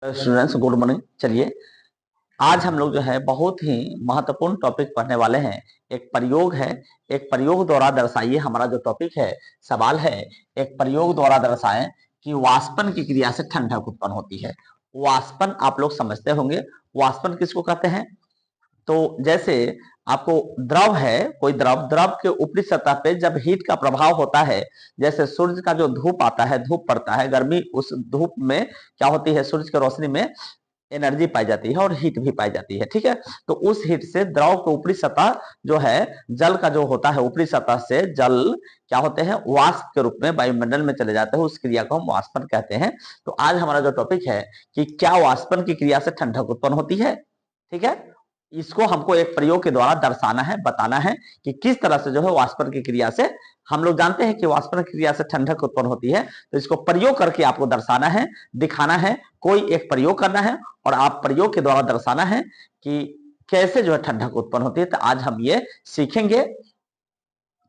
Students good morning. चलिए आज हम लोग जो है बहुत ही महत्वपूर्ण टॉपिक पढ़ने वाले हैं। एक प्रयोग है, एक प्रयोग द्वारा दर्शाइए। हमारा जो टॉपिक है, सवाल है, एक प्रयोग द्वारा दर्शाएं कि वाष्पन की क्रिया से ठंडक उत्पन्न होती है। वाष्पन आप लोग समझते होंगे, वाष्पन किसको कहते हैं? तो जैसे आपको द्रव है, कोई द्रव, द्रव के ऊपरी सतह पे जब हीट का प्रभाव होता है, जैसे सूर्य का जो धूप आता है, धूप पड़ता है, गर्मी, उस धूप में क्या होती है, सूर्य की रोशनी में एनर्जी पाई जाती है और हीट भी पाई जाती है। ठीक है, तो उस हीट से द्रव के ऊपरी सतह जो है, जल का जो होता है, ऊपरी सतह से जल क्या होते हैं, वाष्प के रूप में वायुमंडल में चले जाते हैं। उस क्रिया को हम वाष्पन कहते हैं। तो आज हमारा जो टॉपिक है कि क्या वाष्पन की क्रिया से ठंडक उत्पन्न होती है। ठीक है, इसको हमको एक प्रयोग के द्वारा दर्शाना है, बताना है कि किस तरह से जो है वाष्पन की क्रिया से, हम लोग जानते हैं कि वाष्पन की क्रिया से ठंडक उत्पन्न होती है। तो इसको प्रयोग करके आपको दर्शाना है, दिखाना है, कोई एक प्रयोग करना है और आप प्रयोग के द्वारा दर्शाना है कि कैसे जो है ठंडक उत्पन्न होती है। तो आज हम ये सीखेंगे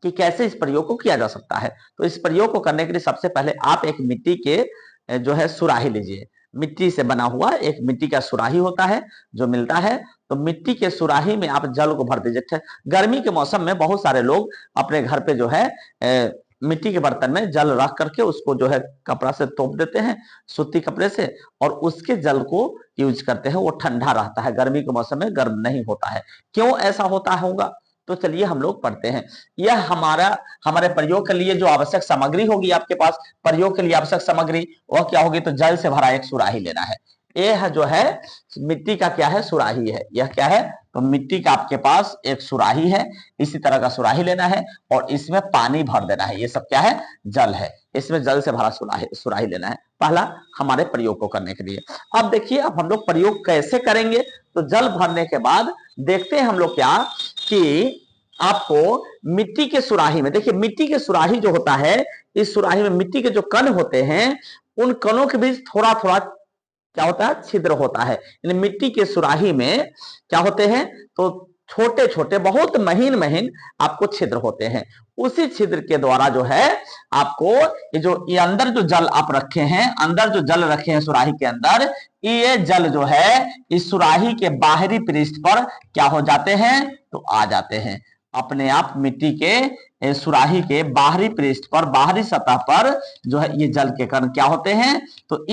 कि कैसे इस प्रयोग को किया जा सकता है। तो इस प्रयोग को करने के लिए सबसे पहले आप एक मिट्टी के जो है सुराही लीजिए। मिट्टी से बना हुआ एक मिट्टी का सुराही होता है जो मिलता है। तो मिट्टी के सुराही में आप जल को भर दीजिए। गर्मी के मौसम में बहुत सारे लोग अपने घर पे जो है मिट्टी के बर्तन में जल रख करके उसको जो है कपड़ा से तोप देते हैं, सूती कपड़े से, और उसके जल को यूज करते हैं। वो ठंडा रहता है, गर्मी के मौसम में गर्म नहीं होता है। क्यों ऐसा होता होगा? तो चलिए हम लोग पढ़ते हैं। यह हमारे प्रयोग के लिए जो आवश्यक सामग्री होगी, आपके पास प्रयोग के लिए आवश्यक सामग्री वह क्या होगी? तो जल से भरा एक सुराही लेना है। यह जो है मिट्टी का क्या है, सुराही है। यह क्या है? तो मिट्टी का आपके पास एक सुराही है। इसी तरह का सुराही लेना है और इसमें पानी भर देना है। ये सब क्या है? जल है। इसमें जल से भरा सुराही लेना है, पहला हमारे प्रयोग को करने के लिए। अब देखिए, अब हम लोग प्रयोग कैसे करेंगे? तो जल भरने के बाद देखते हैं हम लोग क्या कि आपको मिट्टी के सुराही में, देखिए मिट्टी के सुराही जो होता है, इस सुराही में मिट्टी के जो कण होते हैं, उन कणों के बीच थोड़ा थोड़ा क्या होता है, छिद्र होता है। यानी मिट्टी के सुराही में क्या होते हैं? तो छोटे छोटे, बहुत महीन महीन आपको छिद्र होते हैं। उसी छिद्र के द्वारा जो है आपको ये अंदर जो जल आप रखे हैं, अंदर जो जल रखे हैं सुराही के अंदर, ये जल जो है इस सुराही के बाहरी पृष्ठ पर क्या हो जाते हैं? तो आ जाते हैं अपने आप। मिट्टी के सुराही के बाहरी पृष्ठ पर, बाहरी सतह पर जो है ये जल के कण क्या होते हैं? तो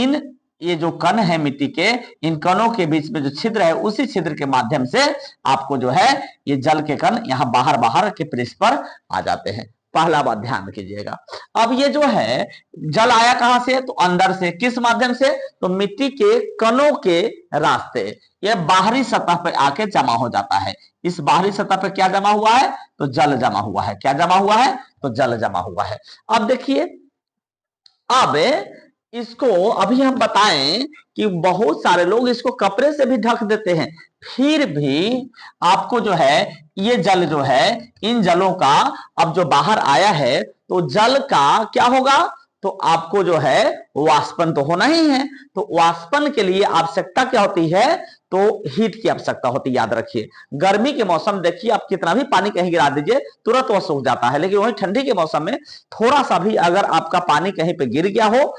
ये जो कण है मिट्टी के, इन कणों के बीच में जो छिद्र है, उसी छिद्र के माध्यम से आपको जो है ये जल के कण यहाँ बाहर बाहर के पृष्ठ पर आ जाते हैं। पहला बात ध्यान कीजिएगा। अब ये जो है जल आया कहां से? तो अंदर से। किस माध्यम से? तो मिट्टी के कणों के रास्ते ये बाहरी सतह पर आके जमा हो जाता है। इस बाहरी सतह पर क्या जमा हुआ है? तो जल जमा हुआ है। क्या जमा हुआ है? तो जल जमा हुआ है। अब देखिए, अब इसको अभी हम बताएं कि बहुत सारे लोग इसको कपड़े से भी ढक देते हैं, फिर भी आपको जो है ये जल जो है, इन जलों का अब जो बाहर आया है, तो जल का क्या होगा? तो आपको जो है वाष्पन तो होना ही है। तो वाष्पन के लिए आवश्यकता क्या होती है? तो हीट की आवश्यकता होती है। याद रखिए, गर्मी के मौसम देखिए, आप कितना भी पानी कहीं गिरा दीजिए तुरंत वह सूख जाता है। लेकिन वही ठंडी के मौसम में थोड़ा सा भी अगर आपका पानी कहीं पे गिर गया हो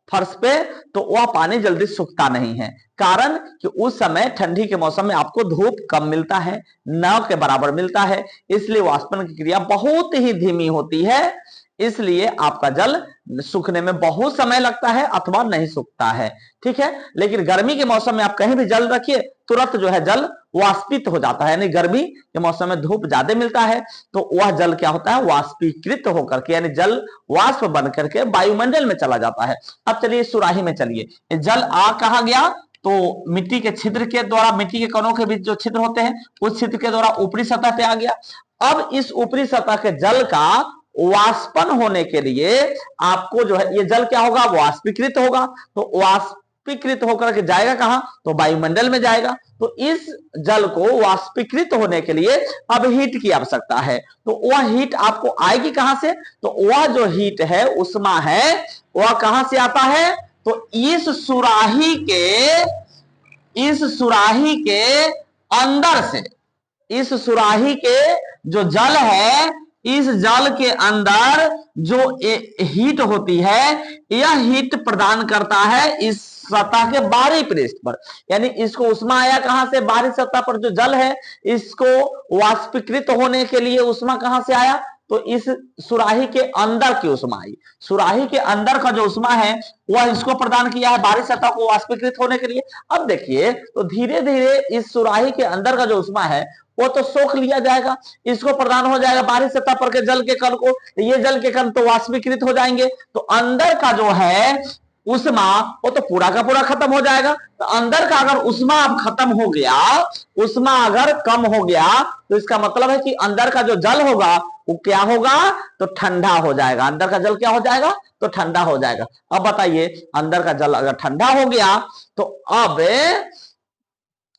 फर्श पे, तो वह पानी जल्दी सूखता नहीं है। कारण कि उस समय ठंडी के मौसम में आपको धूप कम मिलता है, न के बराबर मिलता है, इसलिए वाष्पन की क्रिया बहुत ही धीमी होती है। इसलिए आपका जल सूखने में बहुत समय लगता है अथवा नहीं सूखता है। ठीक है, लेकिन गर्मी के मौसम में आप कहीं भी जल रखिए, तुरंत जो है जल वाष्पित हो जाता है। यानी गर्मी के मौसम में धूप ज्यादा मिलता है, तो वह जल क्या होता है? वाष्पीकृत होकर के, यानी जल वाष्प बन करके वायुमंडल में चला जाता है। अब चलिए सुराही में चलिए, जल आ कहा गया? तो मिट्टी के छिद्र के द्वारा, मिट्टी के कणों के बीच जो छिद्र होते हैं, उस छिद्र के द्वारा ऊपरी सतह पे आ गया। अब इस ऊपरी सतह के जल का वाष्पन होने के लिए आपको जो है ये जल क्या होगा? वाष्पीकृत होगा। तो वाष्पीकृत होकर के जाएगा कहां? तो वायुमंडल में जाएगा। तो इस जल को वाष्पीकृत होने के लिए अब हीट की आवश्यकता है। तो वह हीट आपको आएगी कहां से? तो वह जो हीट है, उष्मा है, वह कहां से आता है? तो इस सुराही के अंदर से, इस सुराही के जो जल है, इस जल के अंदर जो हीट होती है, यह हीट प्रदान करता है इस सतह के बाहरी पृष्ठ पर। यानी इसको उष्मा आया कहां से? बाहरी सतह पर जो जल है इसको वाष्पीकृत होने के लिए उष्मा कहां से आया? तो इस सुराही के अंदर की उष्मा आई। सुराही के अंदर का जो उष्मा है वह इसको प्रदान किया है बाहरी सतह को वाष्पीकृत होने के लिए। अब देखिए तो धीरे धीरे इस सुराही के अंदर का जो उष्मा है वो तो सोख लिया जाएगा, इसको प्रदान हो जाएगा बाहरी सतह पर के जल के कण को, ये जल के कण तो वाष्पीकृत हो जाएंगे, तो अंदर का जो है उष्मा वो तो पूरा का पूरा खत्म हो जाएगा। तो अंदर का अगर उष्मा अब खत्म हो गया, उष्मा अगर कम हो गया, तो इसका मतलब है कि अंदर का जो जल होगा वो क्या होगा? तो ठंडा हो जाएगा। अंदर का जल क्या हो जाएगा? तो ठंडा हो जाएगा। अब बताइए अंदर का जल अगर ठंडा हो गया तो अब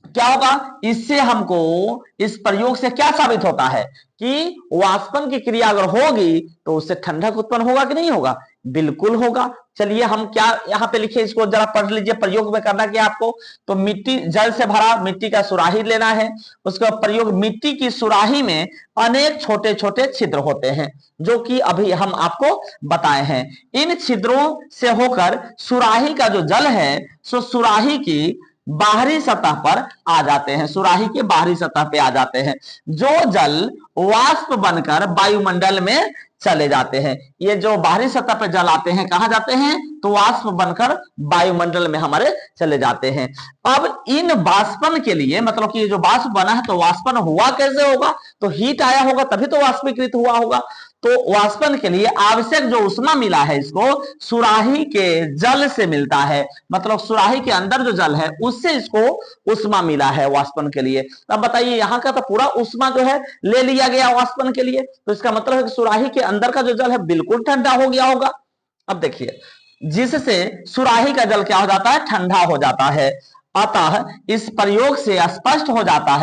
क्या होगा? इससे हमको इस प्रयोग से क्या साबित होता है कि वाष्पन की क्रिया अगर होगी तो उससे ठंडक उत्पन्न होगा कि नहीं होगा? बिल्कुल होगा। चलिए हम क्या यहां पे लिखे, इसको जरा पढ़ लीजिए। प्रयोग में करना क्या आपको? तो मिट्टी, जल से भरा मिट्टी का सुराही लेना है। उसका प्रयोग, मिट्टी की सुराही में अनेक छोटे छोटे छिद्र होते हैं जो कि अभी हम आपको बताए हैं। इन छिद्रों से होकर सुराही का जो जल है सो सुराही की बाहरी सतह पर आ जाते हैं, सुराही के बाहरी सतह पे आ जाते हैं। जो जल वाष्प बनकर वायुमंडल में चले जाते हैं। ये जो बाहरी सतह पे जल आते हैं कहां जाते हैं? तो वाष्प बनकर वायुमंडल में हमारे चले जाते हैं। अब इन वाष्पन के लिए, मतलब कि ये जो वाष्प बना है तो वाष्पन हुआ कैसे होगा? तो हीट आया होगा तभी तो वाष्पीकृत हुआ होगा। तो वाष्पन के लिए आवश्यक जो उष्मा मिला है इसको सुराही के जल से मिलता है, मतलब सुराही के अंदर जो जल है उससे इसको उष्मा मिला है वाष्पन के लिए। अब बताइए यहाँ का तो पूरा उष्मा जो है ले लिया गया वाष्पन के लिए, तो इसका मतलब है कि सुराही के अंदर का जो जल है बिल्कुल ठंडा हो गया होगा। अब देखिए जिससे सुराही का जल क्या हो जाता है? ठंडा हो जाता है। अतः इस प्रयोग से स्पष्ट हो जाता है